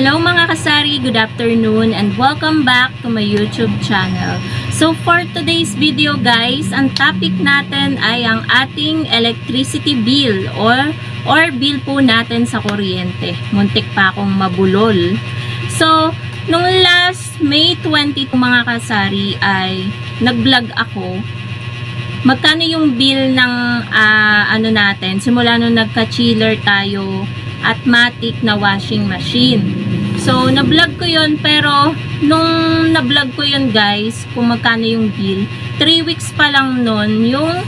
Hello mga kasari, good afternoon and welcome back to my YouTube channel. So for today's video guys, ang topic natin ay ang ating electricity bill or bill po natin sa kuryente. Muntik pa akong mabulol. So nung last May 20 mga kasari ay nag-vlog ako. Magkano yung bill ng natin simula nung nagka-chiller tayo at matic na washing machine. So, na-vlog ko yun, pero nung na-vlog ko yun guys, kung magkano yung bill, 3 weeks pa lang nun yung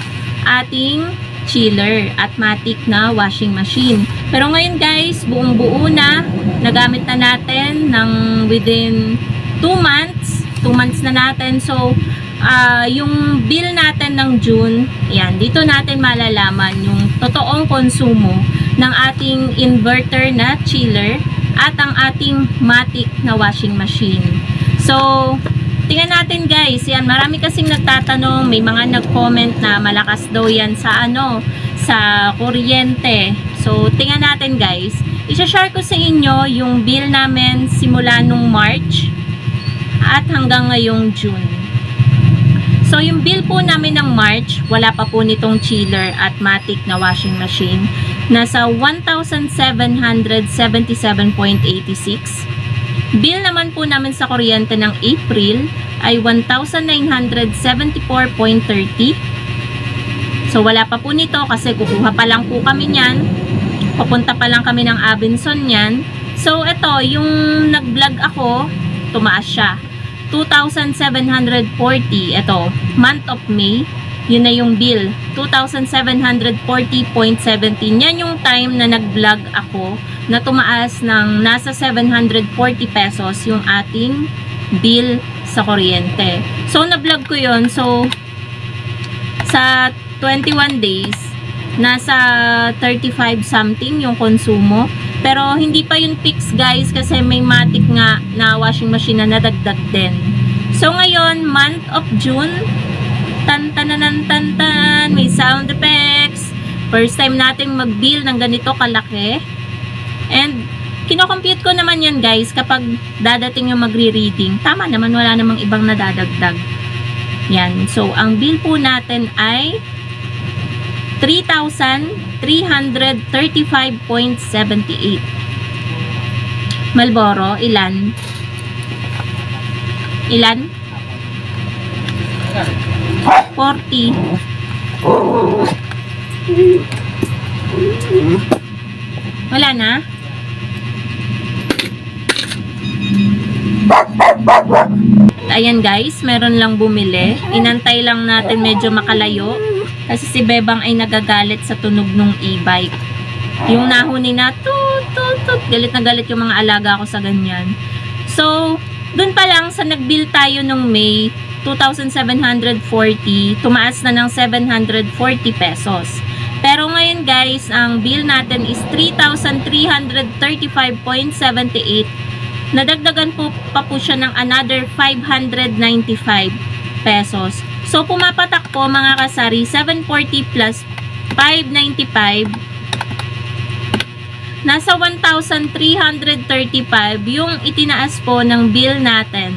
ating chiller at matic na washing machine. Pero ngayon guys, buong buo na, nagamit na natin ng within 2 months. 2 months na natin. So, yung bill natin ng June, yan, dito natin malalaman yung totoong konsumo ng ating inverter na chiller at ang ating matic na washing machine. So, tingnan natin guys, yan, marami kasing nagtatanong, may mga nag-comment na malakas daw yan sa sa kuryente. So, tingnan natin guys, i-share ko sa inyo yung bill namin simula nung March at hanggang ngayong June. So, yung bill po namin ng March, wala pa po nitong chiller at matic na washing machine. Nasa 1,777.86. Bill naman po namin sa kuryente ng April ay 1,974.30. So, wala pa po nito kasi kukuha pa lang po kami niyan. Papunta pa lang kami ng Abenson niyan. So, ito, yung nag-vlog ako, tumaas siya. 2,740. Ito, month of May, yun na yung bill. 2,740.17. Yan yung time na nag-vlog ako na tumaas ng nasa 740 pesos yung ating bill sa kuryente. So, na-vlog ko yun. So, sa 21 days, nasa 35 something yung konsumo. Pero hindi pa yun fix guys kasi may matic nga na washing machine na nadagdag din. So ngayon, month of June, tan-tan-tan-tan, may sound effects. First time nating mag-bill ng ganito kalaki. And kino-compute ko naman yan guys kapag dadating yung magre-reading. Tama naman, wala namang ibang nadadagdag. Yan. So ang bill po natin ay 3,335.78. Marlboro, ilan? Ilan? 40. Wala na? Ayan guys, meron lang bumili. Inantay lang natin medyo makalayo. Kasi si Bebang ay nagagalit sa tunog ng e-bike. Yung nahuni na, tut, galit na galit yung mga alaga ko sa ganyan. So, dun pa lang sa nag-bill tayo nung May, 2,740, tumaas na ng 740 pesos. Pero ngayon guys, ang bill natin is 3,335.78. Nadagdagan pa po siya ng another 595 pesos. So, pumapatak po mga kasari, 740 plus 595. Nasa 1,335 yung itinaas po ng bill natin.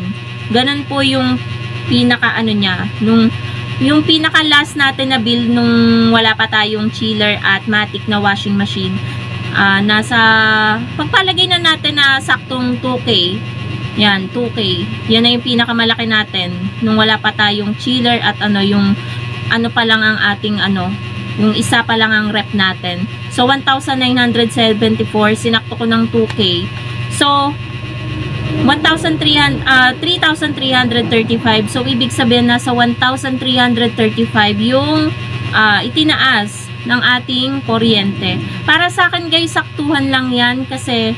Ganun po yung pinaka niya. Yung pinaka last natin na bill nung wala pa tayong chiller at matic na washing machine. Pagpalagay na natin na saktong 2K. Yan, 2K. Yan na yung pinakamalaki natin. Nung wala pa tayong chiller at yung pa lang ang ating yung isa pa lang ang rep natin. So, 1,974. Sinakto ko ng 2K. So, 3,335. So, ibig sabihin nasa 1,335 yung itinaas ng ating kuryente. Para sa akin guys, saktuhan lang yan kasi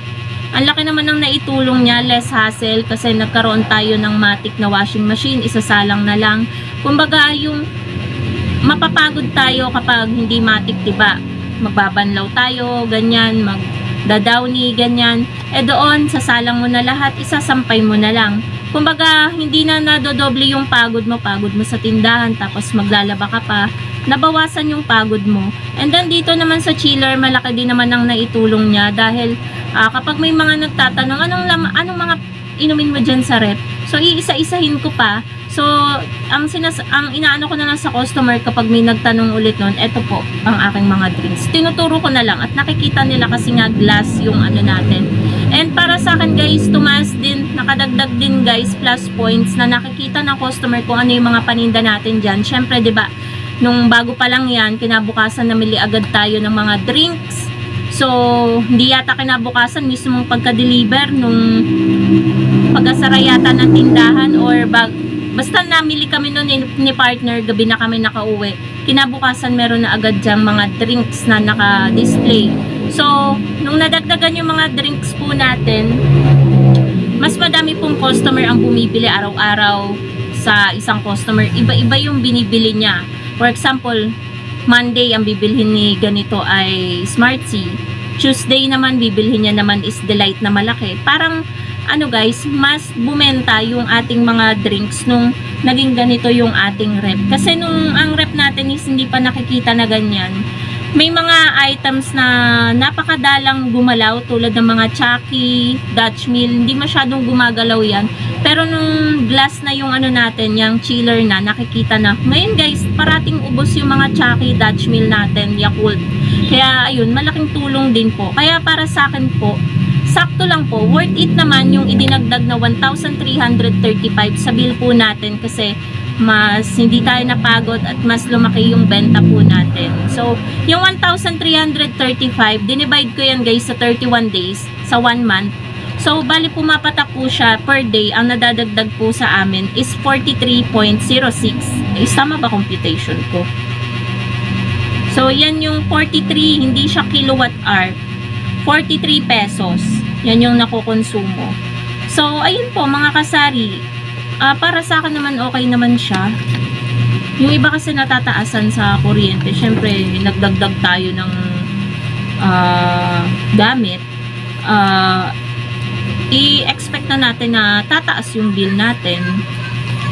ang laki naman ng naitulong niya, less hassle kasi nagkaroon tayo ng matic na washing machine, isasalang na lang. Kumbaga yung mapapagod tayo kapag hindi matic, diba? Magbabanlaw tayo, ganyan, magdadowny, ganyan. Doon, sasalang mo na lahat, isasampay mo na lang. Kumbaga, hindi na nadodoble yung pagod mo sa tindahan, tapos maglalaba ka pa. nabawasan yung pagod mo. And then dito naman sa chiller, malaki din naman ang naitulong niya dahil Kapag may mga nagtatanong, anong mga inumin mo dyan sa rep? So, iisa-isahin ko pa. So, ang inaano ko na lang sa customer kapag may nagtanong ulit nun, eto po ang aking mga drinks. Tinuturo ko na lang at nakikita nila kasi nga glass yung ano natin. And para sa akin guys, tumaas din, nakadagdag din guys, plus points na nakikita ng customer kung ano yung mga paninda natin dyan. Syempre, di ba, nung bago pa lang yan, kinabukasan namili agad tayo ng mga drinks. So, hindi yata kinabukasan mismong pagka-deliver nung pagkasara yata ng tindahan or basta namili kami noon ni partner, gabi na kami nakauwi. Kinabukasan meron na agad dyang mga drinks na naka-display. So, nung nadagdagan yung mga drinks po natin, mas madami pong customer ang bumibili araw-araw sa isang customer. Iba-iba yung binibili niya. For example, Monday ang bibilhin ni ganito ay Smart Sea. Tuesday naman bibilhin niya naman is Delight na malaki. Parang ano guys, mas bumenta yung ating mga drinks nung naging ganito yung ating rep. Kasi nung ang rep natin is hindi pa nakikita na ganyan. May mga items na napakadalang gumalaw tulad ng mga Chucky, Dutch Mill, hindi masyadong gumagalaw yan. Pero nung glass na yung ano natin, yung chiller na, nakikita na. Ngayon guys, parating ubos yung mga Chucky, Dutch Mill natin, Yakult. Kaya ayun, malaking tulong din po. Kaya para sa akin po, sakto lang po, worth it naman yung idinagdag na 1,335 sa bill po natin kasi mas hindi tayo napagod at mas lumaki yung benta po natin. So, yung 1,335, dinivide ko yan guys sa 31 days, sa 1 month. So, bali pumapatak po siya per day. Ang nadadagdag po sa amin is 43.06. Tama ba computation ko? So, yan yung 43, hindi siya kilowatt hour. 43 pesos. Yan yung nakukonsumo. So, ayun po mga kasari. Para sa akin naman okay naman siya. Yung iba kasi natataasan sa kuryente. Syempre, nagdagdag tayo ng gamit. I-expect na natin na tataas yung bill natin.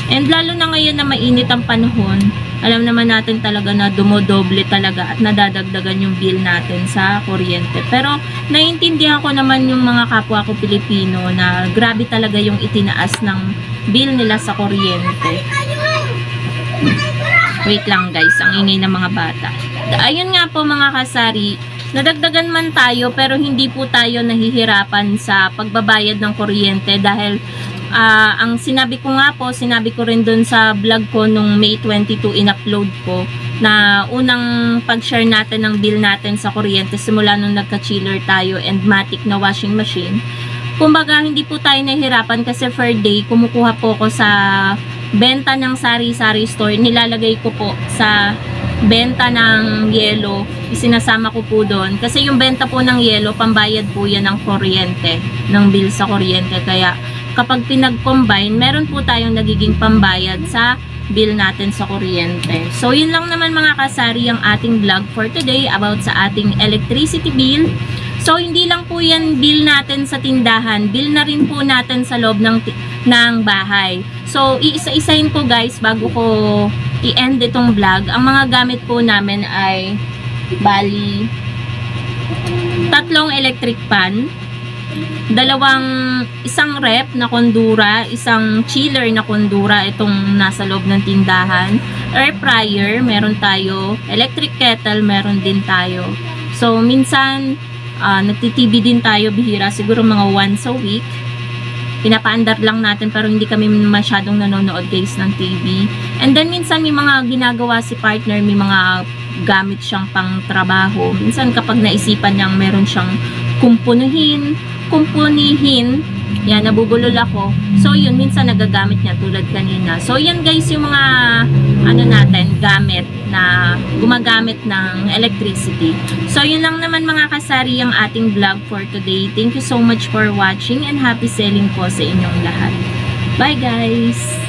And lalo na ngayon na mainit ang panahon, alam naman natin talaga na dumodoble talaga at nadadagdagan yung bill natin sa kuryente. Pero naiintindihan ko naman yung mga kapwa ko Pilipino na grabe talaga yung itinaas ng bill nila sa kuryente. Wait lang guys, ang ingay ng mga bata. Ayun nga po mga kasari, nadagdagan man tayo pero hindi po tayo nahihirapan sa pagbabayad ng kuryente dahil ang sinabi ko nga po, sinabi ko rin dun sa vlog ko nung May 22 in-upload ko na unang pag-share natin ng bill natin sa kuryente simula nung nagka-chiller tayo and matic na washing machine. Kumbaga, hindi po tayo nahihirapan kasi per day, kumukuha po ko sa benta ng sari-sari store. Nilalagay ko po sa benta ng yelo. Isinasama ko po doon. Kasi yung benta po ng yelo, pambayad po yan ng kuryente, ng bill sa kuryente. Kaya, kapag pinag-combine, meron po tayong nagiging pambayad sa bill natin sa kuryente. So, yun lang naman mga kasari ang ating vlog for today about sa ating electricity bill. So, hindi lang po yan bill natin sa tindahan. Bill na rin po natin sa loob ng bahay. So, iisa-isahin ko guys bago ko i-end itong vlog. Ang mga gamit po namin ay bali 3 electric pan, isang rep na kondura, isang chiller na kondura, itong nasa loob ng tindahan, air fryer, meron tayo, electric kettle, meron din tayo. So, minsan, nagti-TV din tayo, bihira, siguro mga once a week. Pinapaandar lang natin pero hindi kami masyadong nanonood guys ng TV. And then, minsan may mga ginagawa si partner, may mga gamit siyang pang trabaho. Minsan kapag naisipan niyang meron siyang kumpunihin, yan, nabubulol ako. So, yun, minsan nagagamit niya tulad kanina. So, yan guys, yung mga gamit na gumagamit ng electricity. So, yun lang naman mga kasari ang ating vlog for today. Thank you so much for watching and happy selling po sa inyong lahat. Bye guys!